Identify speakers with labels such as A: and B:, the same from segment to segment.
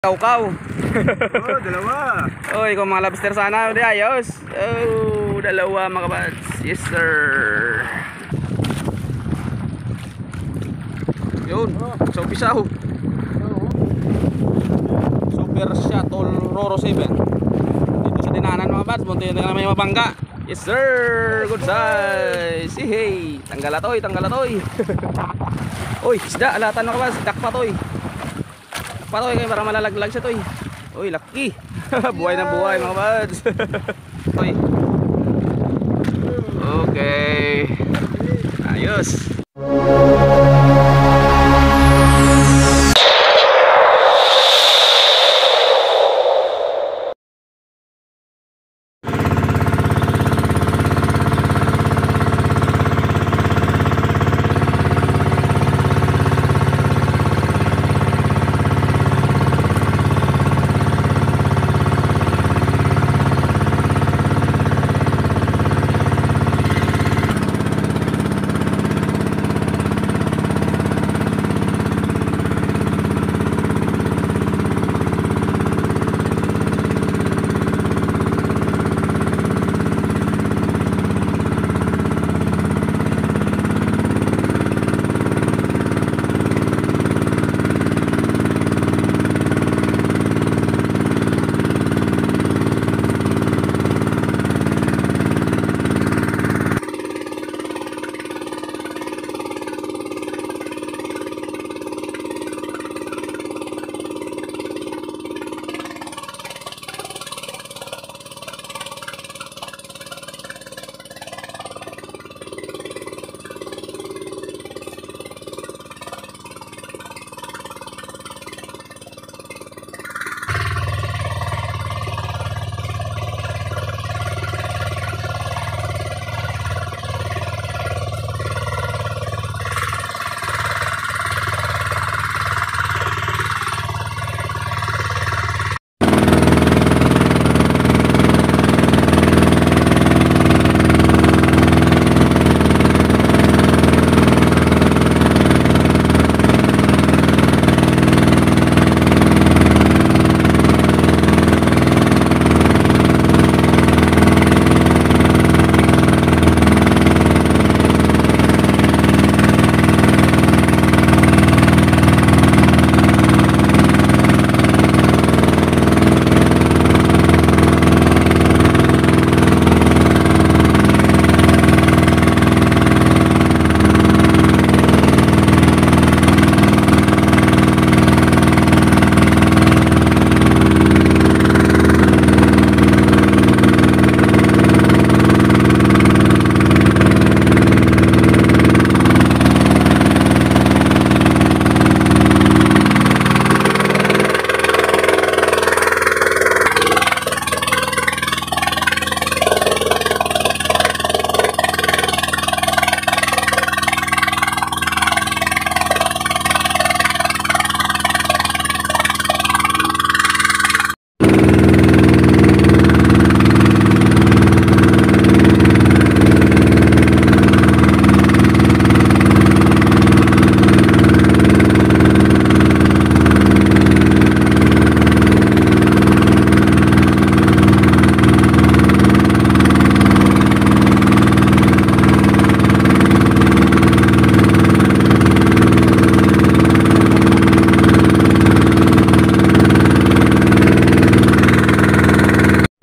A: Kaukaw.
B: Oh, dalawa.
A: Oy, kung mga lobster sana, di ayos. Oh, dalawa mga kabads. Yes, sir. Yun, so pisaw. Super Shuttle Roro 7. Dito sa dinanan mga kabads, bunti na may mabangga. Yes, sir. Good size. Hey, tanggal atoy, tanggal atoy. Oy, isda, alatan mga kabads, dakpa toy. Patoy kayo para malalaglag siya toy. Uy, laki. Buhay na buhay mga buds. Toy. Okay. Ayos.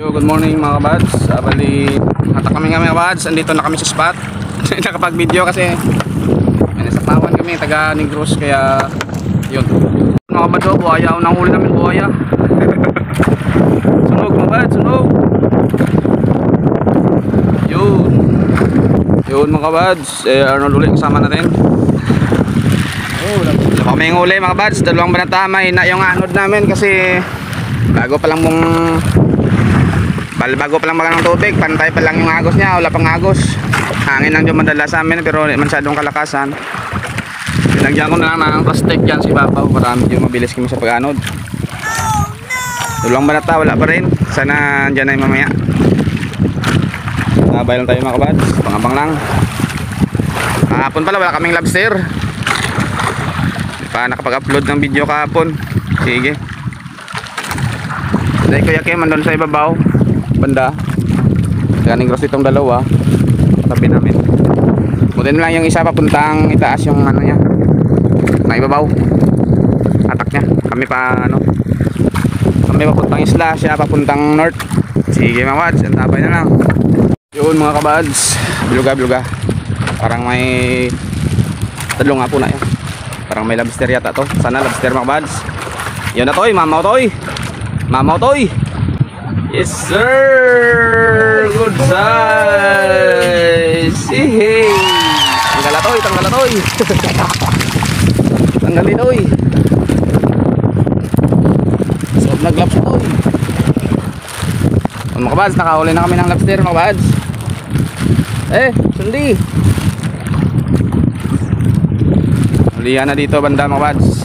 A: Good morning mga kabads. Bali, hatak kami mga kabads. Andito na kami sa spot. Nakapag video kasi may nasapawan kami taga Negros, kaya yun mga kabads. Oh, buhaya, unang huli namin buhaya. Sunog mga kabads, sunog. Yun mga kabads. Arnold ulit kasama natin. Oh, kami yung huli mga kabads. Dalawang banata, mahina yung anod namin kasi bago pa lang magang ng tubig, pantay pa lang yung agos niya, wala pang agos. Hangin lang yung madala sa amin pero masyadong kalakasan. Pinagyan ko na lang ng plastic dyan si Bapaw para medyo mabilis kami sa pag-anod. Dalawang banata, wala pa rin. Sana dyan ay mamaya. Nabay lang tayo mga kabads, pangabang lang. Kahapon pala wala kaming lobster. Di pa nakapag-upload ng video kahapon. Sige. Dahil Kuya Kim andun sa ibabaw banda. Kaya negros itong dalawa tabi namin. Buti na lang yung isa papuntang itaas yung ano niya na ibabaw atak niya. Kami pa ano, kami papuntang isla, siya papuntang north. Sige mga kabads, antabay na lang. Yun mga kabads, biluga parang may talo nga po na yan. Parang may lobster yata to. Sana lobster mga kabads. Yun na toy, mamaw toy. Yes sir, good size. Hey, tanggal toy. Tanggalin toy. So nag-gloves na toy. Mga kabads, nakahuli na kami ng lobster mga kabads. Sundi. Hulihan na dito banda mga kabads.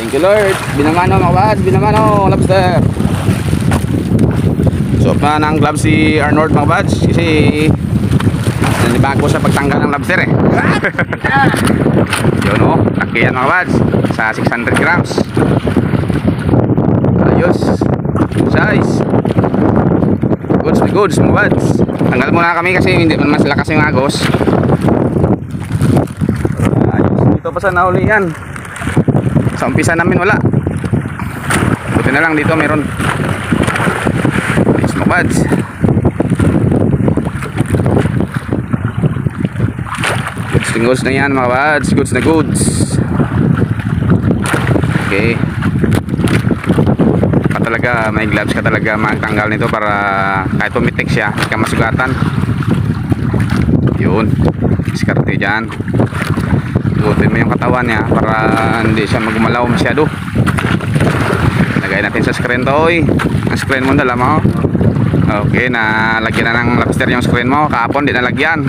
A: Thank you Lord. Binamano mga kabads, binamano lobster. So pa ng gloves si Arnold mga kabads kasi nanibago sa pagtanggal ng lobster eh. Yun o, laki yan mga kabads sa 600 grams. Ayos, size. Goods mga kabads. Tanggal muna kami kasi hindi man sila kasi magos. Ayos, dito pa sa nahuli yan. Sa umpisa namin wala. Buti na lang dito meron. Ayos mga kabads. Goods na yan mga kabads. Goods. Okay. Talaga may gloves ka talaga magtanggal nito para kahit pumitik siya hindi ka masugatan. Yun, diskarte dyan. Igutin mo yung katawan niya para hindi siya magumalaw masyado. Lagay natin sa screen to oy. Ang screen mo dala mo. Okay, nalagyan na ng lobster yung screen mo. Kahapon di nalagyan.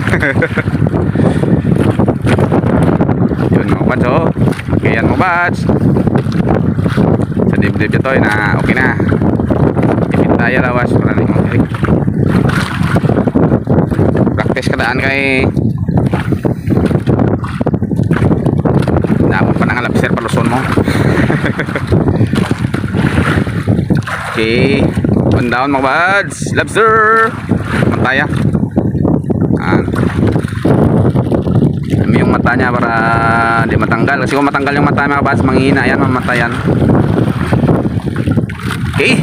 A: Yun mga bads oh. Okay yan mga bads. Dibdib ito na okay na. Tipid tayo lawas para rin okay. Practice kadaan kay dapat pa ng lobster paluson mo. Okay, one down mga buds. Lobster mataya. Kami yung mata niya para di matanggal kasi kung matanggal yung mata mga buds manghihina yan, mamatayan. Okay.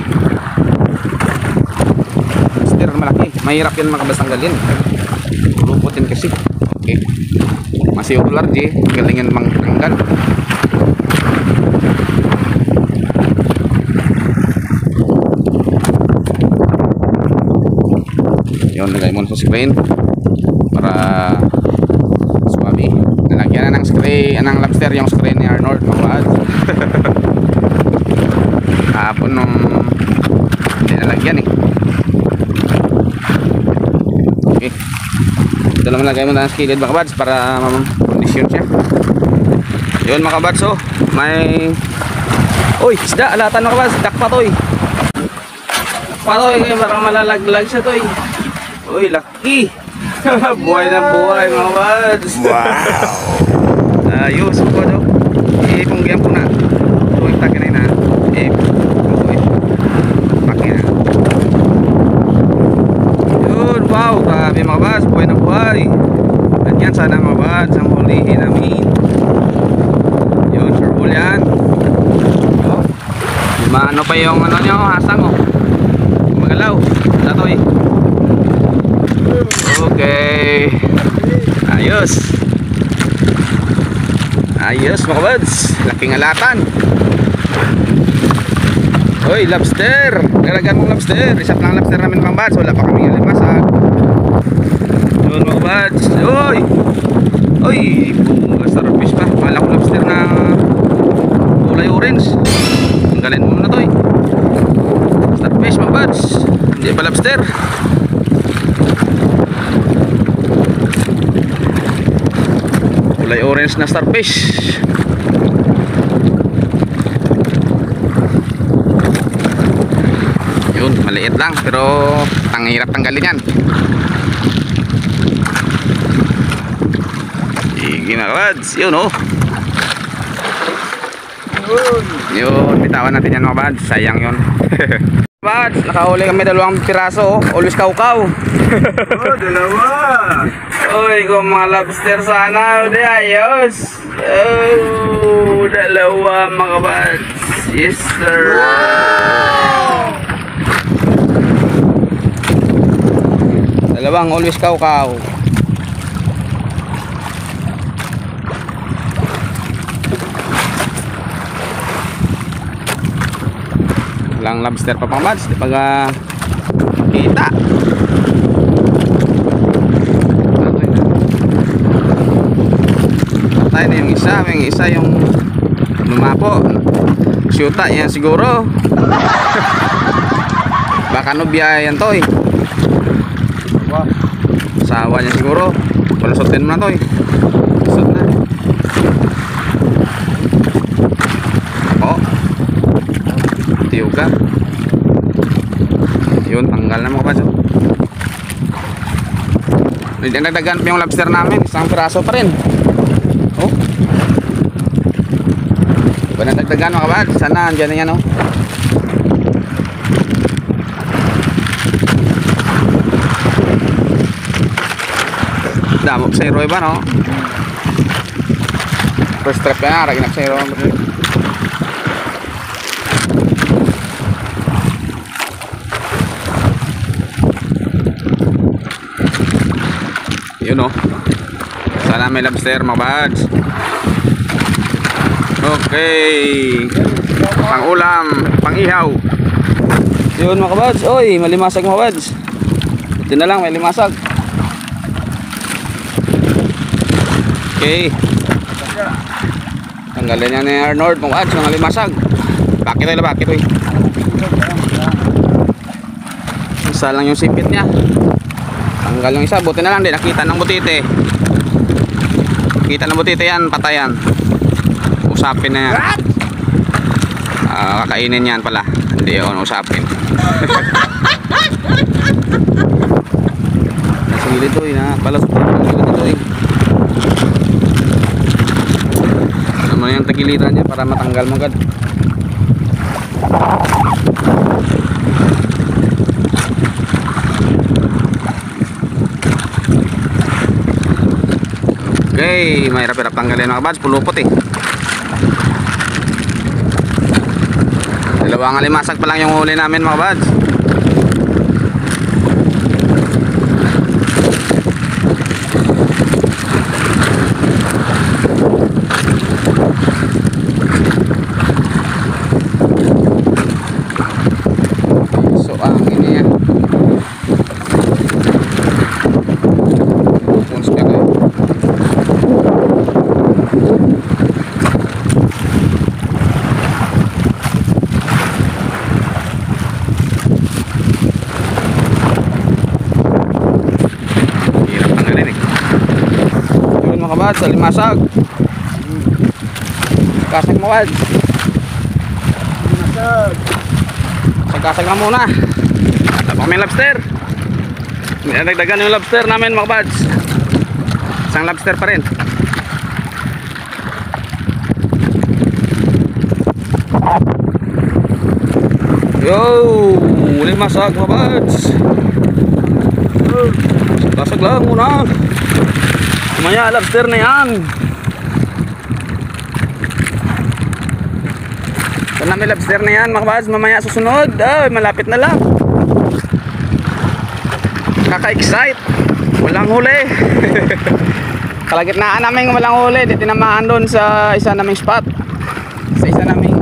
A: Lobster malaki. Mahirap yan makabas tanggalin. Luputin kasi. Okay. Masih ular di. Galingan mangtanggal. Yun, lagay mo sa screen para suwabi. Nalagyan na ng screen, ng lobster yung screen ni Arnold mga buds. Hapon nung hindi nalagyan eh. Okay, ito naman lagay mo na ng skillet mga kabads para kondisyon siya. Yun mga kabads oh. May uy isda, alatan mga kabads. Dakpatoy parang malalaglag siya toy. Uy laki. Buhay na buhay mga kabads. Wow. Ayos po daw. Punggihan po na. Tuwing takin na yun, wow, grabe mga kabads, buhay na buhay. At yan sana mga kabads ang hulihin namin. Yun, sure bull yan. Ano pa yung ano nyo, hasang oh. Magalaw, natoy. Okay. Ayos mga kabads, laking alatan. Uy, lobster. Nilagyan mong lobster. Isap lang lobster namin mga kabads. Wala pa kami limasag. Yun mga kabads. Uy, starfish pa. Kala ko lobster na kulay orange. Tanggalin mo na to eh. Starfish mga kabads. Hindi pa lobster. Kulay orange na starfish. Yun, maliit lang pero ang hirap tanggalin yan. Sige na kabads, yun oh. Yun, bitawan natin yan mga bads. Sayang yun. Bads, nakahuli kami 2 piraso. Always kaukaw.
B: Oh, dalawa.
A: Uy, kung mga lobster sana. Uy, ayos. Oh, 2 mga bads. Yes, sir. Dalawang always kaukaw. Lang lobster pa pang bads, di pag kita. Patay na yung isa yung lumapo. Syuta yan siguro. Baka nubya yan to eh. Sawa niya siguro. Palusutin mo na to eh. Lusot na. Oh, tiyuga. Yun, tanggal na mga baso. Nagdagan pa yung lobster namin. 1 piraso pa rin. Oh, diba nagdagan mga baso? Sana andyan na yan oh. Damo sa hero iba no. First trap ka na, raginak sa hero. Yun no. Sana may lobster mga bads. Okay. Pang ulam, pang ihaw. Yun mga bads. Oy, malimasag mga bads. Ito na lang, may limasag. Okay. Tanggalin niya ni Arnold mga bads, mga limasag. Bakit ay bakit oy. Isa lang yung sipit niya. Tanggal yung isa, buti na lang din nakita ng butite. Kita ng butite yan, patayan. Usapin na yan. Kakainin yan pala. Hindi yun, usapin. Nasa gilid to na palasok dito eh. Ano mo yung tagiliran niya para matanggal mo agad. Okay, mahirap-hirap tanggalin mga bads, pulupot eh. 2 alimasag pa lang yung huli namin mga bads. So ang ini yan. Mga bads, alimasag. Kasag mo bads. Kasag na muna. Tapos may lobster. Nagdagan yung lobster namin mga bads. 1 lobster pa rin. Yo, limasag mga bads. Kasag lang muna. Mamaya lobster na yan. Sana may lobster na yan mga bads. Mamaya susunod. Ay, malapit na lang. Kaka-excite. Walang huli. Kalagitnaan namin walang huli. Di tinamaan doon sa isa naming spot. Sa isa naming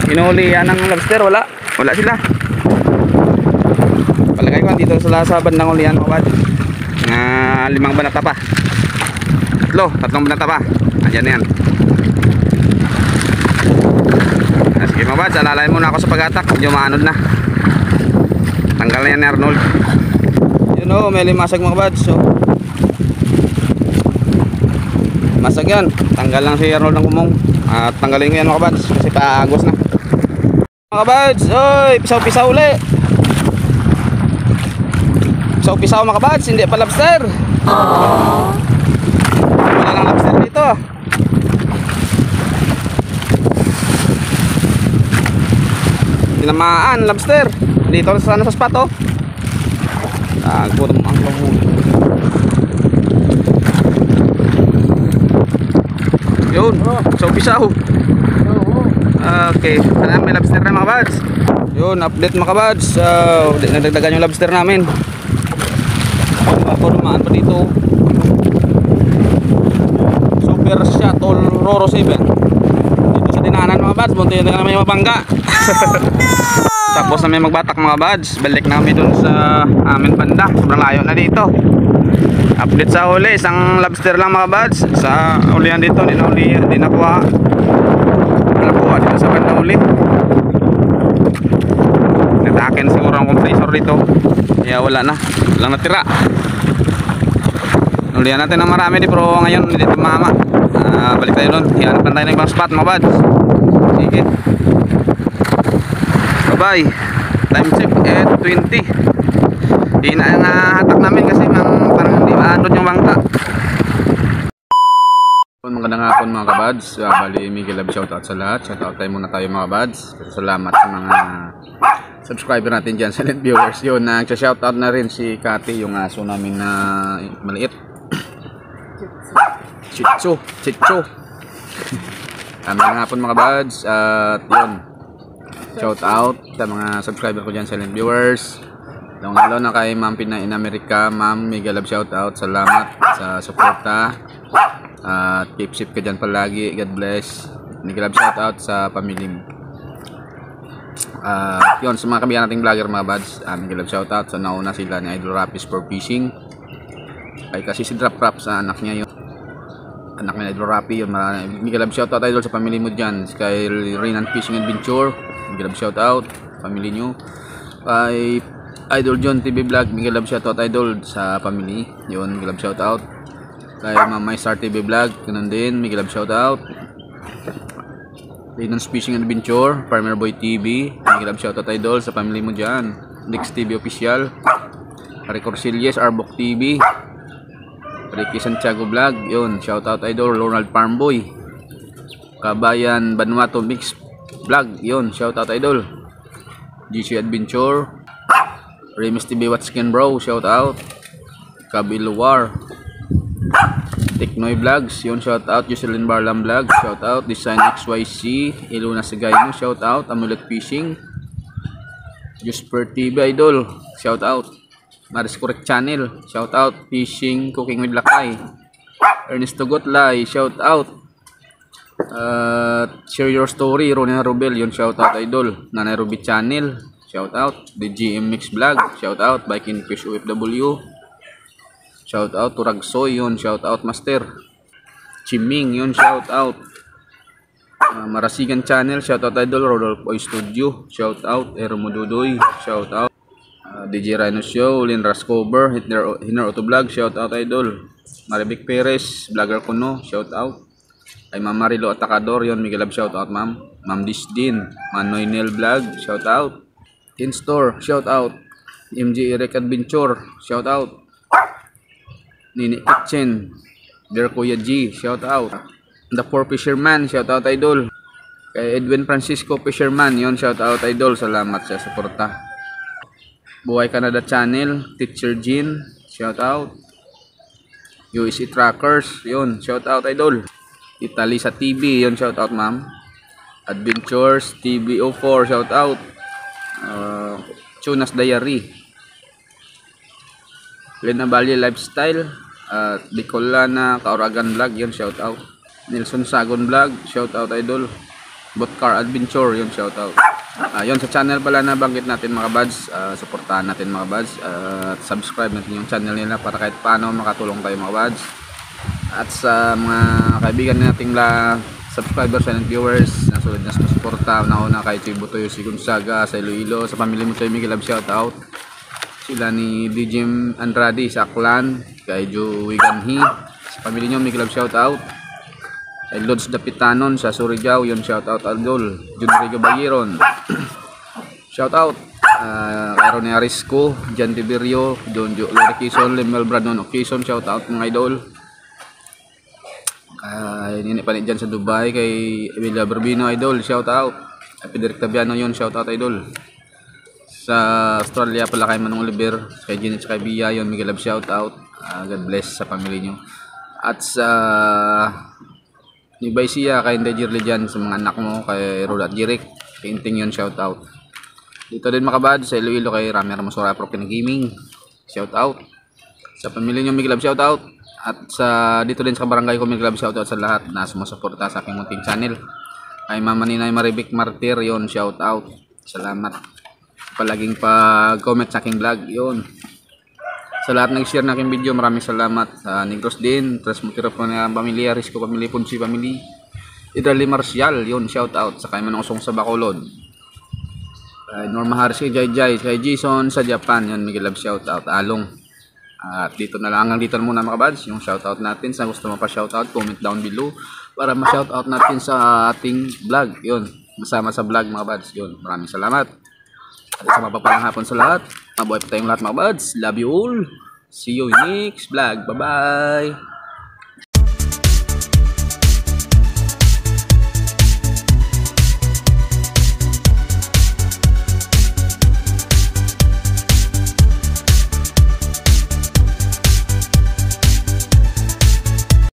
A: inuhulihan ng lobster. Wala sila. Palagay ko dito sa bandang ulihan mga bads. 5 banata pa. 3 banata pa. Andyan na yan. Sige mga bads, alalayan muna ako sa pag-atak. Medyo maanod na. Tanggal na yan ni Arnold. Yun o, may limasag mga bads. So, masag yan. Tanggal lang si Arnold ng kumong. At tanggalin ko yan mga bads. Kasi paagos na. Mga bads, oy, pisaw-pisaw uli. Pisaw-pisaw mga bads, hindi pa lobster. Wala lang lobster dito. Tinamaan, lobster. Dito sa spot oh. Gutom ang labo. Yun, so pisaw. Okay, may lobster na mga buds. Yun, update mga buds. Nagdagdagan yung lobster namin. Ako dumaan pa dito. Super Shuttle Roro 7. Dito sa dinanan mga buds, bunti na may mabangga. Tapos na may magbatak mga buds. Balik na kami dun sa amin banda. Sobrang layo na dito. Update sa huli, isang lobster lang mga buds. Sa ulihan dito, di nakuha. Nakuha dito sa banda uli. Natakin siguro ang compressor dito. Kaya wala na, walang natira. Ulihan natin ng marami di, pero ngayon hindi tumama. Balik tayo doon. Hihanapan tayo ng ibang spot mga buds. Sige. Bye bye. Time check at 20. Hatak namin kasi parang hindi maanod yung bangka. Magandang hapon mga kabads. Bali Miguel Love, shoutout sa lahat. Shoutout tayo muna tayo mga kabads. Salamat sa mga subscriber natin dyan, silent viewers. Yun, nag-shoutout na rin si Kati, yung aso namin na maliit. Chitso. Magandang hapon mga kabads. At yun, shoutout sa mga subscriber ko dyan, silent viewers. Lalo na kay Ma'am Pina in America. Ma'am Miguel Love, shoutout. Salamat sa suporta. At keep safe ka dyan palagi. God bless. Miguel Love, shoutout sa pamilya mo. Yun, sa mga kabihan nating vlogger mga buds, Miguel Love, shoutout. So nauna sila ni Idol Rapis for fishing. Kaya kasi si Drop Rap sa anak niya yun. Anak niya Idol Rapi yun. Miguel Love, shoutout Idol sa pamilya mo dyan. Kay Renan Fishing Adventure, Miguel Love, shoutout pamilya nyo. Kay Idol John TV Vlog, Miguel Love, shoutout Idol sa pamilya yun. Miguel Love, shoutout. Kay Mamay Star TV Vlog, ganun din, Miguel Love, shoutout. Renan's Fishing Adventure, Farmer Boy TV, Miguel Love, shoutout Idol sa pamilya mo dyan. Dix TV Official, Harry Corsilles, Arbok TV, Ricky Santiago Vlog, yun, shoutout Idol. Ronald Farmboy, Kabayan Vanuatu Mix Vlog, yun, shoutout Idol. GC Adventure, Remis TV Watskin Bro, shoutout. Kabiluwar, Teknoy Vlogs, yun, shoutout. Jocelyn Barlam Vlog, shoutout. Design XYC, Iluna Sigayno, shoutout. Amulet Fishing, Jusper TV Idol, shoutout. Maris Correct Channel, shoutout. Fishing Cooking with Lakay, Ernesto Gotlay, shoutout. Share Your Story, Ronin Rubel, yun, shoutout Idol. Nanay Ruby Channel, shoutout. The GM Mix Vlog, shoutout. Biking Fish OFW, shoutout. Turagsoy, yun, shoutout. Master Chiming, yun, shoutout. Marasigan Channel, shoutout Idol. Rodolfo Oy Studio, shoutout. Eromo Dudoy, shoutout. DJ Rhino Show, Lin Rascover, Hiner Auto Vlog, shoutout Idol. Maribik Perez, Vlogger Kuno, shoutout. Ay Ma'am Marilo Atacador, yun, Miguel Love, shoutout ma'am. Ma'am Disdin, Manoy Nel Vlog, shoutout. In-Store, shoutout. MJ Eric Adventure, shoutout. Nini Kitchen, Dear Kuya G, shoutout. The Four Fisherman, shoutout Idol. Kay Edwin Francisco Fisherman, yun, shoutout Idol. Salamat sa suporta. Buhay Canada Channel, Teacher Jean, shoutout. USC Trackers, yun, shoutout Idol. Italy sa TV, yun, shoutout ma'am. Adventures TV 04, shoutout. Chunas Diary, Lena Valle Lifestyle, Bicolana Kauragan Vlog, yun, shoutout. Nelson Sagon Vlog, shoutout Idol. Botcar Adventure, yun, shoutout. Yun, sa channel pala na banggit natin mga buds, suportahan natin mga buds, at subscribe natin yung channel nila para kahit paano makatulong tayo mga buds. At sa mga kaibigan nating subscribers and viewers na sulit na suporta, nauna kay Chibo Toyo, si Gonzaga sa Iloilo, sa pamilya mo sa Miguel Love, shoutout. Sila ni DJ Andrade sa Aklan, kay Joey Ganhi, sa pamilya nyo Miguel Love, shoutout. Kay Lods Dapitanon sa Surigao, yun, shoutout Aldol. Judrigo Bayiron, shoutout. Kay Ronnie Arisco, Jan Tiberio, John Jo Lori Quezon, Lemel Branon Quezon, shoutout mga idol. Nini pa dyan sa Dubai, kay Emilia Barbino Idol, shoutout. Happy Derek Tabiano yun, shout out idol. Sa Australia pala kay Manong Oliver, kay Jeanette, kay Bia yun, Miguel Love shout out. God bless sa pamilya nyo. At sa New Baisia, kay Inday Jirli dyan, sa mga anak mo, kay Rod at Jirik, kay Inting yun, shout out. Dito din makabad sa Iloilo kay Rami Ramasura Pro Gaming, shout out. Sa pamilya nyo, Miguel Love shout out. At sa dito din sa barangay ko, Miguel Love shout out sa lahat na sumusuporta sa aking munting channel. Kay Mama Ninay Maribik Martir yon, shout out. Salamat palaging pag-comment sa aking vlog yon. Sa lahat nag-share na aking video, maraming salamat. Sa Negros din, Transmutiro po na pamilya, Risco Family, Punsi Family, Idrali Marcial yon, shout out. Sa kay Manong sa Bacolod, kay Norma Harris, kay Jai, kay Jason sa Japan yon, Miguel Love shout out. Along. At dito na lang, hanggang dito na muna mga kabads yung shoutout natin. Sa gusto mo pa shoutout, comment down below para ma-shoutout natin sa ating vlog. Yun, masama sa vlog mga kabads. Yun, maraming salamat. At sa mapapalang hapon sa lahat. Mabuhay pa tayong lahat mga kabads. Love you all. See you next vlog. Bye bye.